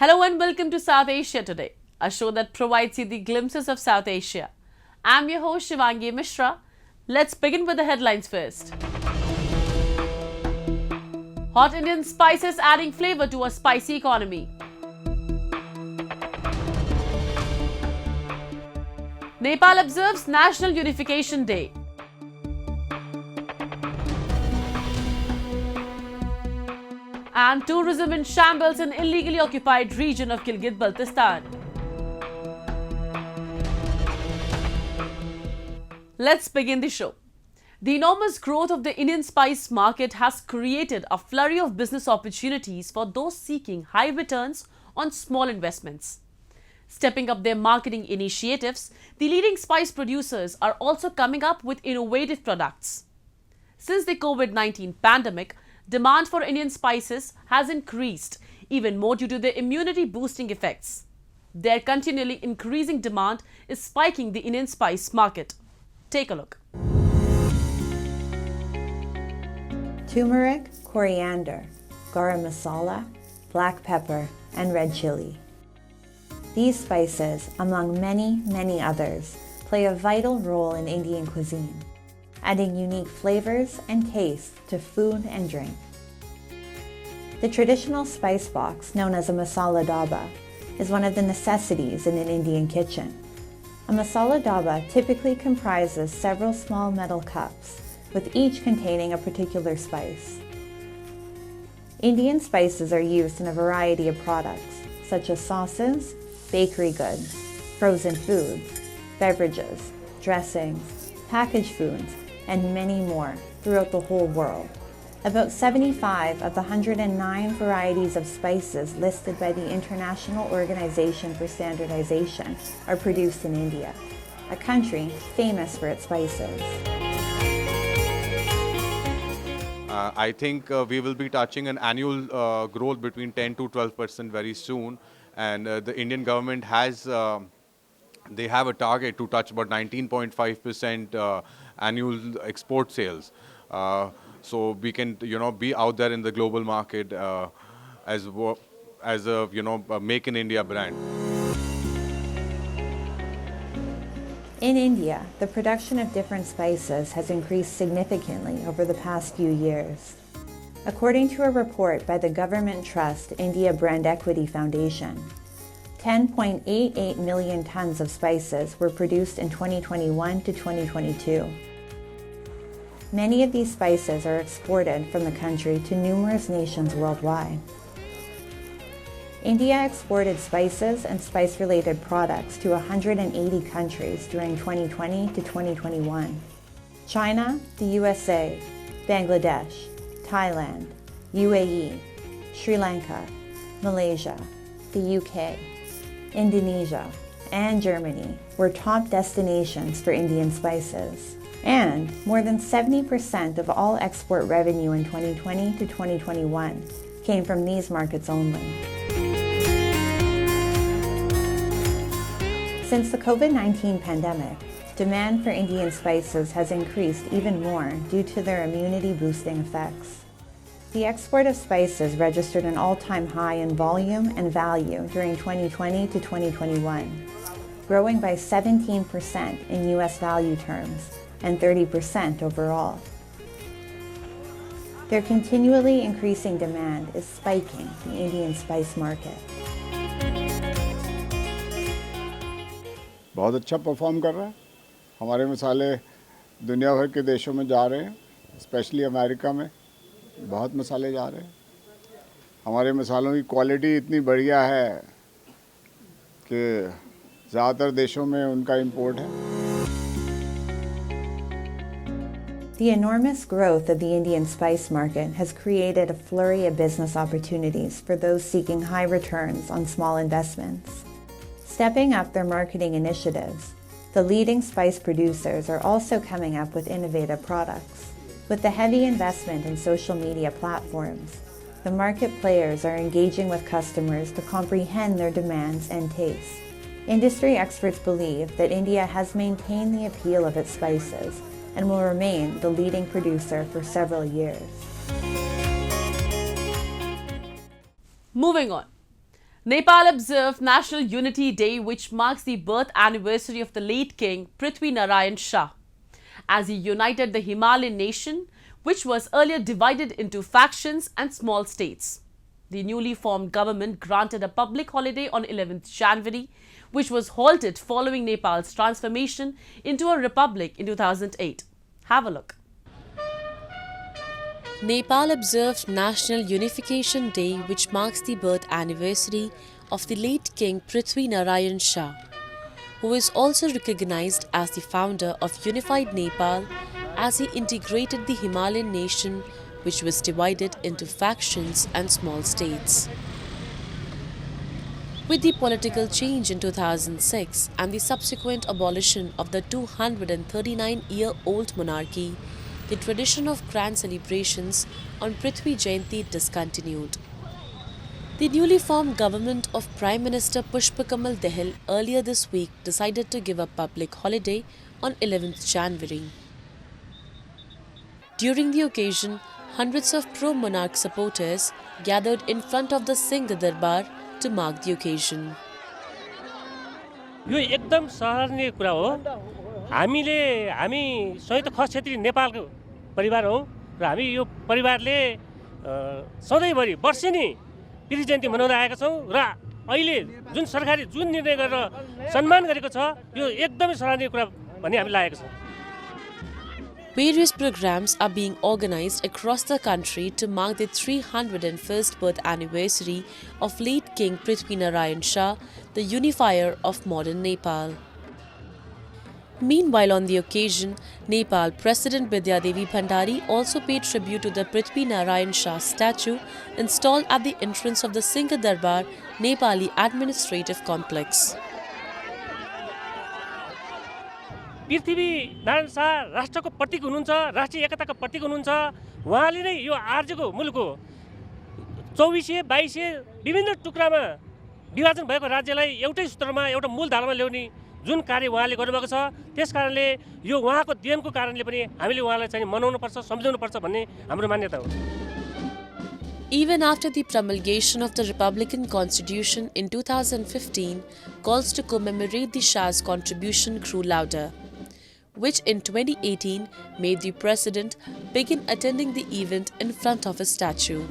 Hello and welcome to South Asia Today, a show that provides you the glimpses of South Asia. I'm your host Shivangi Mishra. Let's begin with the headlines first. Hot Indian spices adding flavor to a spicy economy. Nepal observes National Unification Day. And tourism in shambles in illegally occupied region of Gilgit-Baltistan. Let's begin the show. The enormous growth of the Indian spice market has created a flurry of business opportunities for those seeking high returns on small investments. Stepping up their marketing initiatives, the leading spice producers are also coming up with innovative products. Since the COVID-19 pandemic, demand for Indian spices has increased, even more due to their immunity-boosting effects. Their continually increasing demand is spiking the Indian spice market. Take a look. Turmeric, coriander, garam masala, black pepper, and red chili. These spices, among many others, play a vital role in Indian cuisine, adding unique flavors and tastes to food and drink. The traditional spice box, known as a masala daba, is one of the necessities in an Indian kitchen. A masala daba typically comprises several small metal cups, with each containing a particular spice. Indian spices are used in a variety of products, such as sauces, bakery goods, frozen foods, beverages, dressings, packaged foods, and many more throughout the whole world. About 75 of the 109 varieties of spices listed by the International Organization for Standardization are produced in India, a country famous for its spices. I think we will be touching an annual growth between 10 to 12% very soon, and the Indian government has they have a target to touch about 19.5% annual export sales. So we can, be out there in the global market as a Make in India brand. In India, the production of different spices has increased significantly over the past few years. According to a report by the Government Trust India Brand Equity Foundation, 10.88 million tons of spices were produced in 2021 to 2022. Many of these spices are exported from the country to numerous nations worldwide. India exported spices and spice-related products to 180 countries during 2020 to 2021. China, the USA, Bangladesh, Thailand, UAE, Sri Lanka, Malaysia, the UK, Indonesia, and Germany were top destinations for Indian spices. And more than 70% of all export revenue in 2020 to 2021 came from these markets only. Since the COVID-19 pandemic, demand for Indian spices has increased even more due to their immunity-boosting effects. The export of spices registered an all-time high in volume and value during 2020 to 2021, growing by 17% in US value terms and 30% overall. Their continually increasing demand is spiking the Indian spice market. बहुत अच्छा perform कर रहा है. हमारे मसाले दुनिया भर के देशों में जा रहे हैं, स्पेशली अमेरिका में बहुत मसाले जा रहे हैं. हमारे मसालों की क्वालिटी इतनी बढ़िया है कि ज़्यादातर देशों में उनका इंपोर्ट है. The enormous growth of the Indian spice market has created a flurry of business opportunities for those seeking high returns on small investments. Stepping up their marketing initiatives, the leading spice producers are also coming up with innovative products. With the heavy investment in social media platforms, the market players are engaging with customers to comprehend their demands and tastes. Industry experts believe that India has maintained the appeal of its spices and will remain the leading producer for several years. Moving on. Nepal observed National Unity Day, which marks the birth anniversary of the late King Prithvi Narayan Shah, as he united the Himalayan nation, which was earlier divided into factions and small states. The newly formed government granted a public holiday on 11th January, which was halted following Nepal's transformation into a republic in 2008. Have a look. Nepal observed National Unification Day, which marks the birth anniversary of the late King Prithvi Narayan Shah, who is also recognized as the founder of unified Nepal, as he integrated the Himalayan nation, which was divided into factions and small states. With the political change in 2006 and the subsequent abolition of the 239-year-old monarchy, the tradition of grand celebrations on Prithvi Jayanti discontinued. The newly formed government of Prime Minister Pushpakamal Dahal earlier this week decided to give a public holiday on 11th January. During the occasion, hundreds of pro-monarch supporters gathered in front of the Singh Darbar to mark the occasion. यो एकदम सराहनीय कुरा हो। हामी संयुक्त खस क्षेत्रीय नेपालको परिवार हौ र हामी यो परिवारले सधैँभरि वर्षेनी प्रिथी जयन्ती मनाउँदै आएका छौं र अहिले जुन सरकारले जुन निर्णय गरेर सम्मान गरेको छ यो एकदमै सराहनीय कुरा भन्ने हामी लागेको छ। Various programs are being organized across the country to mark the 301st birth anniversary of late King Prithvi Narayan Shah, the unifier of modern Nepal. Meanwhile, on the occasion, Nepal President Bidya Devi Bhandari also paid tribute to the Prithvi Narayan Shah statue installed at the entrance of the Singh Darbar Nepali Administrative Complex. Prithvi Narayan Shah राष्ट्रको प्रतीक हुनुहुन्छ, राष्ट्रिय एकताको प्रतीक हुनुहुन्छ। उहाँले नै यो आर्यको मुलुकको 2400 2200 विभिन्न टुक्रामा विभाजन भएको राज्यलाई एउटै सूत्रमा एउटा मूल धारामा ल्याउने जुन कार्य उहाँले गर्नुभएको छ, त्यसकारणले यो उहाँको देनको कारणले पनि हामीले उहाँलाई चाहिँ मनाउनु पर्छ, सम्झाउनु पर्छ भन्ने हाम्रो मान्यता हो। Even after the promulgation of the Republican Constitution in 2015, calls to commemorate the Shah's contribution grew louder, which in 2018 made the president begin attending the event in front of his statue.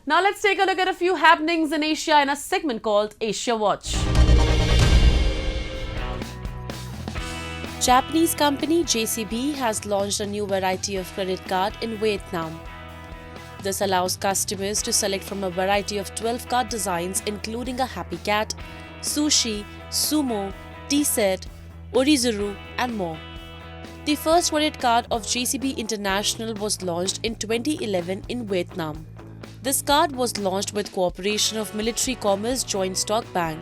Now let's take a look at a few happenings in Asia in a segment called Asia Watch. Japanese company JCB has launched a new variety of credit card in Vietnam. This allows customers to select from a variety of 12 card designs including a happy cat, sushi, sumo, tea set, orizuru and more. The first credit card of JCB International was launched in 2011 in Vietnam. This card was launched with cooperation of Military Commerce Joint Stock Bank.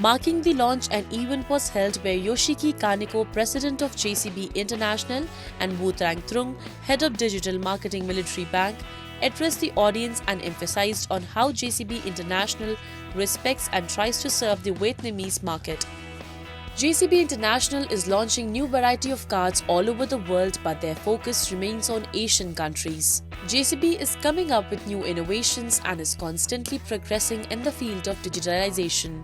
Marking the launch, an event was held where Yoshiki Kaneko, president of JCB International, and Wu Trang Trung, head of digital marketing Military Bank, addressed the audience and emphasized on how JCB International respects and tries to serve the Vietnamese market. JCB International is launching new variety of cards all over the world, but their focus remains on Asian countries. JCB is coming up with new innovations and is constantly progressing in the field of digitalization.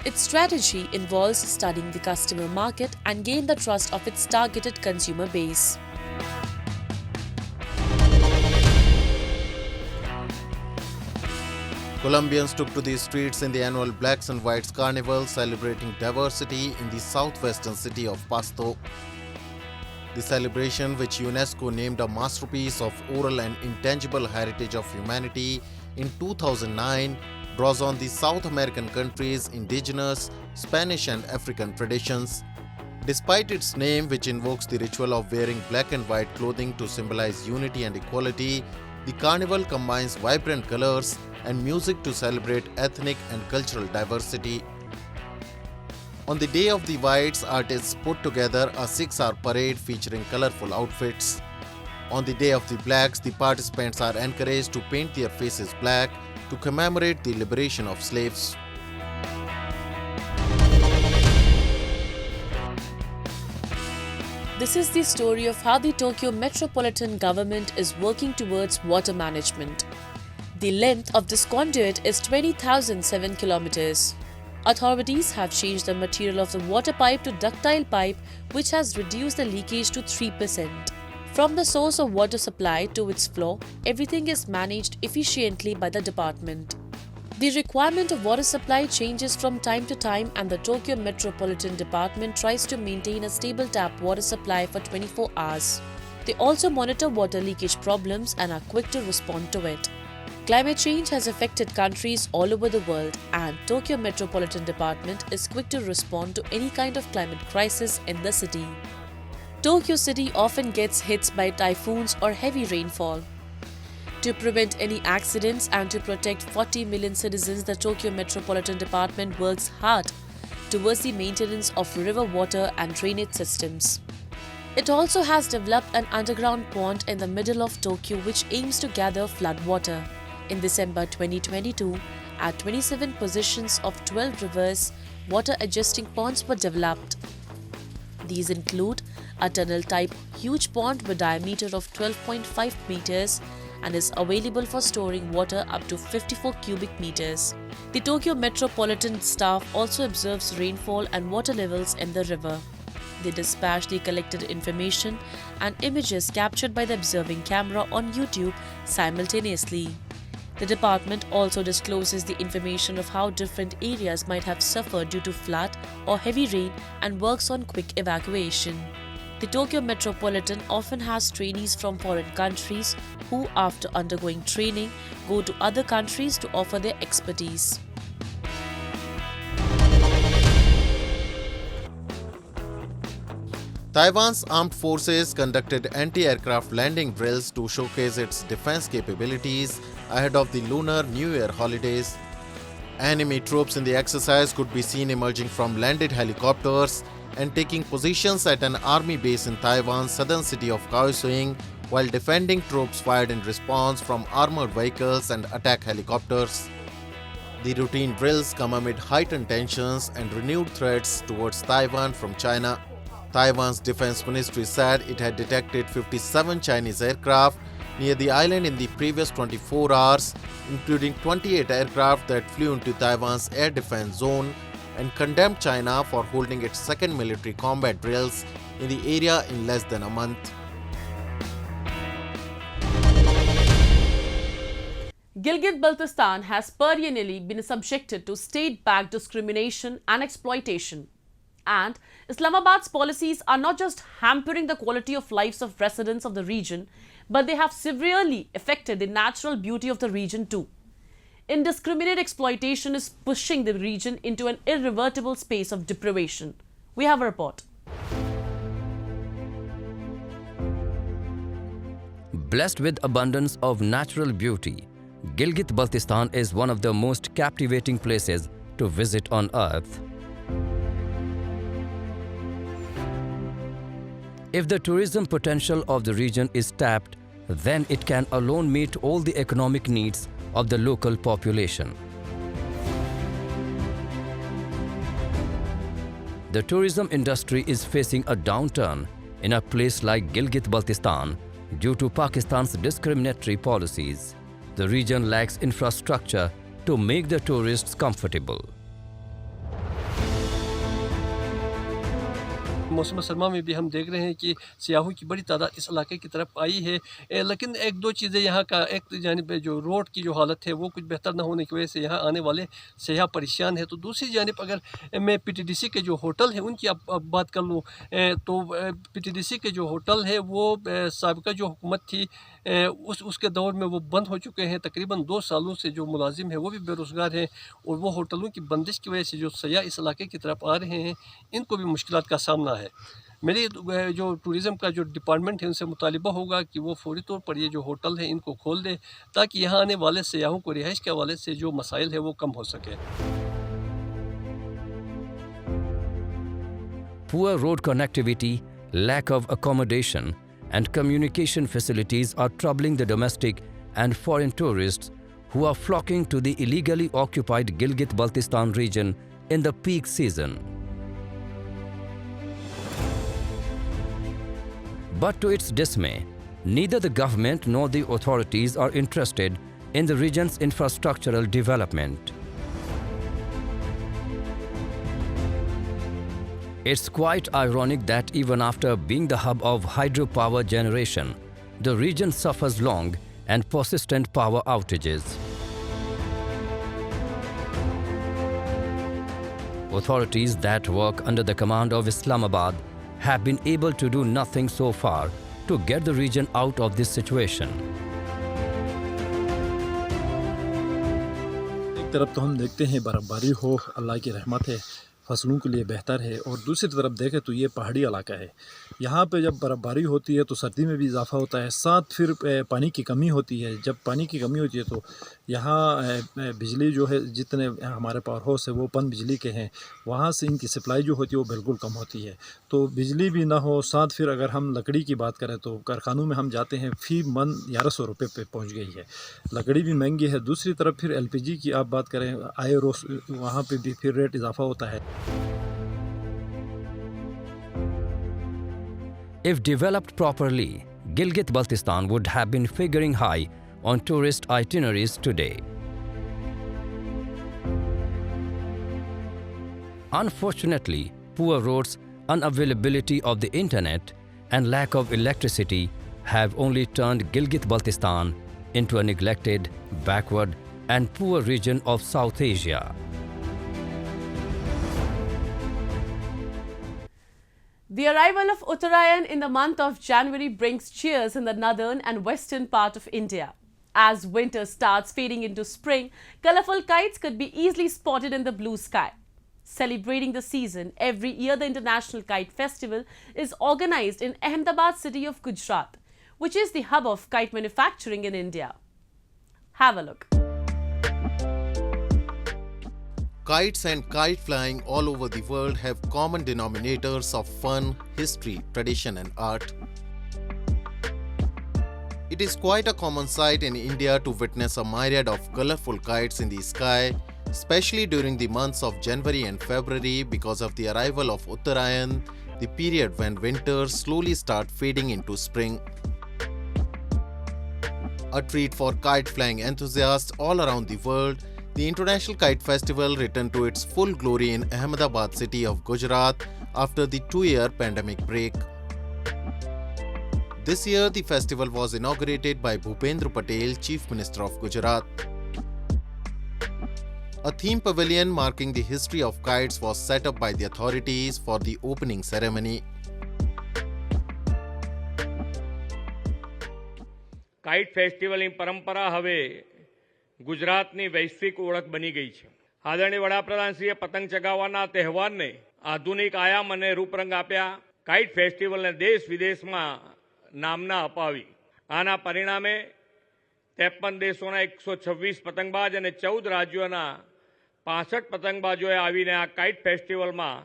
Its strategy involves studying the customer market and gain the trust of its targeted consumer base. Colombians took to the streets in the annual Blacks and Whites Carnival, celebrating diversity in the southwestern city of Pasto. The celebration, which UNESCO named a masterpiece of oral and intangible heritage of humanity in 2009, draws on the South American countries' indigenous, Spanish and African traditions. Despite its name, which invokes the ritual of wearing black and white clothing to symbolize unity and equality, the carnival combines vibrant colors and music to celebrate ethnic and cultural diversity. On the Day of the Whites, artists put together a 6-hour parade featuring colorful outfits. On the Day of the Blacks, the participants are encouraged to paint their faces black to commemorate the liberation of slaves. This is the story of how the Tokyo Metropolitan Government is working towards water management. The length of this conduit is 20,007 kilometers. Authorities have changed the material of the water pipe to ductile pipe, which has reduced the leakage to 3%. From the source of water supply to its flow, everything is managed efficiently by the department. The requirement of water supply changes from time to time, and the Tokyo Metropolitan Department tries to maintain a stable tap water supply for 24 hours. They also monitor water leakage problems and are quick to respond to it. Climate change has affected countries all over the world, and Tokyo Metropolitan Department is quick to respond to any kind of climate crisis in the city. Tokyo City often gets hit by typhoons or heavy rainfall. To prevent any accidents and to protect 40 million citizens, the Tokyo Metropolitan Department works hard towards the maintenance of river water and drainage systems. It also has developed an underground pond in the middle of Tokyo which aims to gather flood water. In December 2022, at 27 positions of 12 rivers, water-adjusting ponds were developed. These include a tunnel-type huge pond with a diameter of 12.5 meters and is available for storing water up to 54 cubic meters. The Tokyo Metropolitan staff also observes rainfall and water levels in the river. They dispatch the collected information and images captured by the observing camera on YouTube simultaneously. The department also discloses the information of how different areas might have suffered due to flood or heavy rain and works on quick evacuation. The Tokyo Metropolitan often has trainees from foreign countries who, after undergoing training, go to other countries to offer their expertise. Taiwan's armed forces conducted anti-aircraft landing drills to showcase its defense capabilities ahead of the Lunar New Year holidays. Enemy troops in the exercise could be seen emerging from landed helicopters and taking positions at an army base in Taiwan's southern city of Kaohsiung, while defending troops fired in response from armored vehicles and attack helicopters. The routine drills come amid heightened tensions and renewed threats towards Taiwan from China. Taiwan's defense ministry said it had detected 57 Chinese aircraft near the island in the previous 24 hours, including 28 aircraft that flew into Taiwan's air defense zone, and condemned China for holding its second military combat drills in the area in less than a month. Gilgit-Baltistan has perennially been subjected to state-backed discrimination and exploitation. And Islamabad's policies are not just hampering the quality of lives of residents of the region, but they have severely affected the natural beauty of the region too. Indiscriminate exploitation is pushing the region into an irreversible space of deprivation. We have a report. Blessed with abundance of natural beauty, Gilgit-Baltistan is one of the most captivating places to visit on earth. If the tourism potential of the region is tapped, then it can alone meet all the economic needs of the local population. The tourism industry is facing a downturn in a place like Gilgit-Baltistan due to Pakistan's discriminatory policies. The region lacks infrastructure to make the tourists comfortable. मौसम सरमा में भी हम देख रहे हैं कि सियाहों की बड़ी तादाद इस इलाके की तरफ आई है, लेकिन एक दो चीज़ें यहाँ का, एक जानिब जो रोड की जो हालत है वो कुछ बेहतर ना होने की वजह से यहाँ आने वाले सियाह परेशान है। तो दूसरी जानिब अगर मैं पीटीडीसी के जो होटल है उनकी अब बात कर लूँ तो पीटीडीसी के जो होटल है वो साबिका जो हुकूमत थी उसके दौर में वो बंद हो चुके हैं। तकरीबन 2 सालों से जो मुलाजिम है वो भी बेरोज़गार हैं और वो होटलों की बंदिश की वजह से जो सियाह इस इलाके की तरफ आ रहे हैं इनको भी मुश्किलात का सामना है। मेरी जो टूरिज़म का जो डिपार्टमेंट है उनसे मुतालिबा होगा कि वो फौरी तौर पर ये जो होटल है इनको खोल दे ताकि यहाँ आने वाले सियाहों को रिहाइश के हवाले से जो मसाइल है वो कम हो सके। Poor road connectivity, lack of accommodation and communication facilities are troubling the domestic and foreign tourists who are flocking to the illegally occupied Gilgit-Baltistan region in the peak season. But to its dismay, neither the government nor the authorities are interested in the region's infrastructural development. It's quite ironic that even after being the hub of hydropower generation, the region suffers long and persistent power outages. Authorities that work under the command of Islamabad have been able to do nothing so far to get the region out of this situation. एक तरफ तो हम देखते हैं बर्फबारी हो, अल्लाह की रहमत है, फसलों के लिए बेहतर है, और दूसरी तरफ देखें तो ये पहाड़ी इलाका है। यहाँ पे जब बर्फबारी होती है तो सर्दी में भी इजाफा होता है, साथ फिर पानी की कमी होती है। जब पानी की कमी होती है तो यहाँ बिजली जो है, जितने हमारे पावर हाउस है वो पन बिजली के हैं, वहाँ से इनकी सप्लाई जो होती है वो बिल्कुल कम होती है। तो बिजली भी ना हो, साथ फिर अगर हम लकड़ी की बात करें तो कारखानों में हम जाते हैं, फी मन 1100 रुपये पे पहुँच गई है, लकड़ी भी महंगी है। दूसरी तरफ फिर LPG की आप बात करें, आए रोज वहाँ पर भी फिर रेट इजाफा होता है। If developed properly, Gilgit-Baltistan would have been figuring high on tourist itineraries today. Unfortunately, poor roads, unavailability of the internet, and lack of electricity have only turned Gilgit-Baltistan into a neglected, backward, and poor region of South Asia. The arrival of Uttarayan in the month of January brings cheers in the northern and western part of India. As winter starts fading into spring, colourful kites could be easily spotted in the blue sky. Celebrating the season, every year the International Kite Festival is organised in Ahmedabad city of Gujarat, which is the hub of kite manufacturing in India. Have a look. Kites and kite flying all over the world have common denominators of fun, history, tradition and art. It is quite a common sight in India to witness a myriad of colorful kites in the sky, especially during the months of January and February because of the arrival of Uttarayan, the period when winters slowly start fading into spring. A treat for kite flying enthusiasts all around the world, the International Kite Festival returned to its full glory in Ahmedabad city of Gujarat after the 2-year pandemic break. This year, the festival was inaugurated by Bhupendra Patel, Chief Minister of Gujarat. A theme pavilion marking the history of kites was set up by the authorities for the opening ceremony. Kite ફેસ્ટિવલની પરંપરા હવે ગુજરાતની વૈશ્વિક ઓળખ બની ગઈ છે. આદરણીય વડાપ્રધાનશ્રીએ પતંગ ચગાવવાના તહેવારને આધુનિક આયામ અને રૂપરંગ આપ્યા. કાઇટ ફેસ્ટિવલને દેશ વિદેશમાં નામના અપાવી. આના પરિણામે 53 દેશોના 126 પતંગબાજ અને 14 રાજ્યોના 65 પતંગબાજોએ આવીને આ કાઇટ ફેસ્ટિવલમાં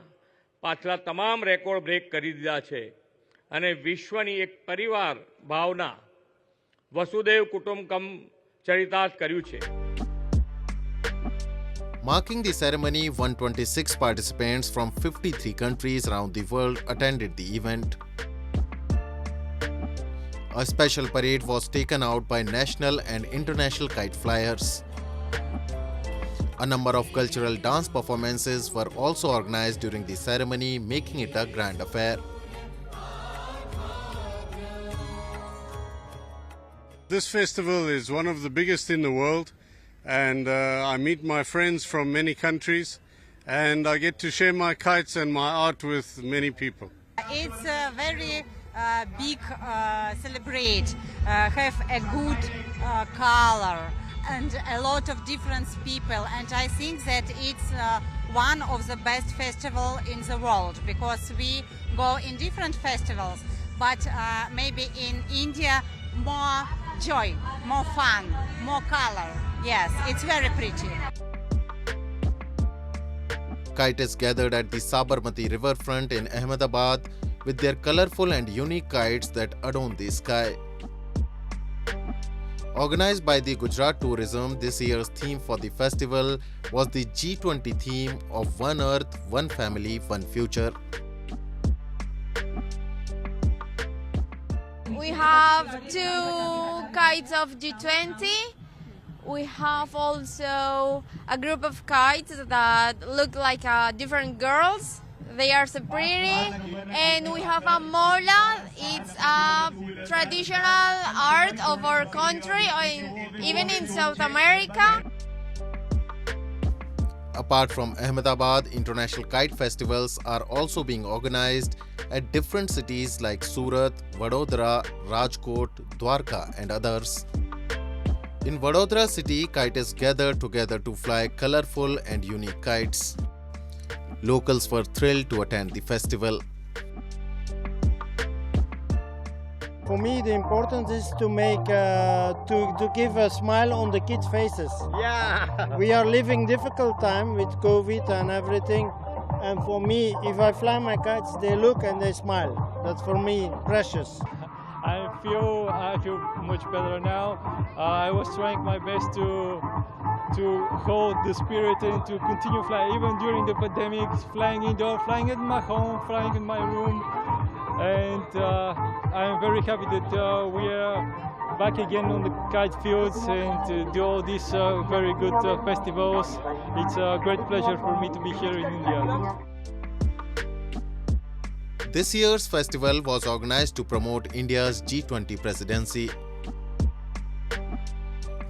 પાછલા તમામ રેકોર્ડ બ્રેક કરી દીધા છે અને વિશ્વની એક પરિવાર ભાવના વસુદેવ કુટુંબકમ ચરિતાર્થ કર્યું છે. Marking the ceremony, 126 participants from 53 countries around the world attended the event. A special parade was taken out by national and international kite flyers. A number of cultural dance performances were also organized during the ceremony, making it a grand affair. This festival is one of the biggest in the world, and I meet my friends from many countries, and I get to share my kites and my art with many people. It's a very big celebrate, have a good color and a lot of different people, and I think that it's one of the best festival in the world, because we go in different festivals, but maybe in India more joy, more fun, more color. Yes, it's very pretty. Kites gathered at the Sabarmati riverfront in Ahmedabad with their colorful and unique kites that adorn the sky. Organized by the Gujarat Tourism, this year's theme for the festival was the G20 theme of One Earth, One Family, One Future. We have 2 kites of G20, We have also a group of kites that look like different girls. They are so pretty. And we have a mola. It's a traditional art of our country, or even in South America. Apart from Ahmedabad, international kite festivals are also being organized at different cities like Surat, Vadodara, Rajkot, Dwarka and others. In Vadodara city, kiters gather together to fly colorful and unique kites. Locals were thrilled to attend the festival. For me, the importance is to make to give a smile on the kids' faces. Yeah. We are living difficult time with COVID and everything, and for me, if I fly my kites, they look and they smile. That's for me precious. I feel much better now. I was trying my best to hold the spirit and to continue flying even during the pandemic, flying indoor, flying in my home, flying in my room. And I'm very happy that we are back again on the kite fields and do all these very good festivals. It's a great pleasure for me to be here in India. This year's festival was organized to promote India's G20 presidency.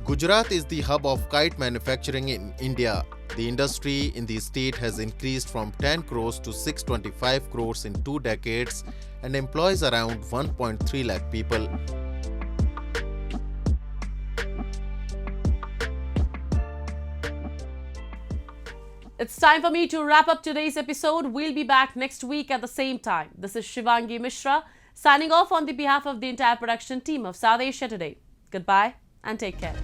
Gujarat is the hub of kite manufacturing in India. The industry in the state has increased from 10 crores to 625 crores in 2 decades and employs around 1.3 lakh people. It's time for me to wrap up today's episode. We'll be back next week at the same time. This is Shivangi Mishra signing off on the behalf of the entire production team of South Asia Today. Goodbye and take care.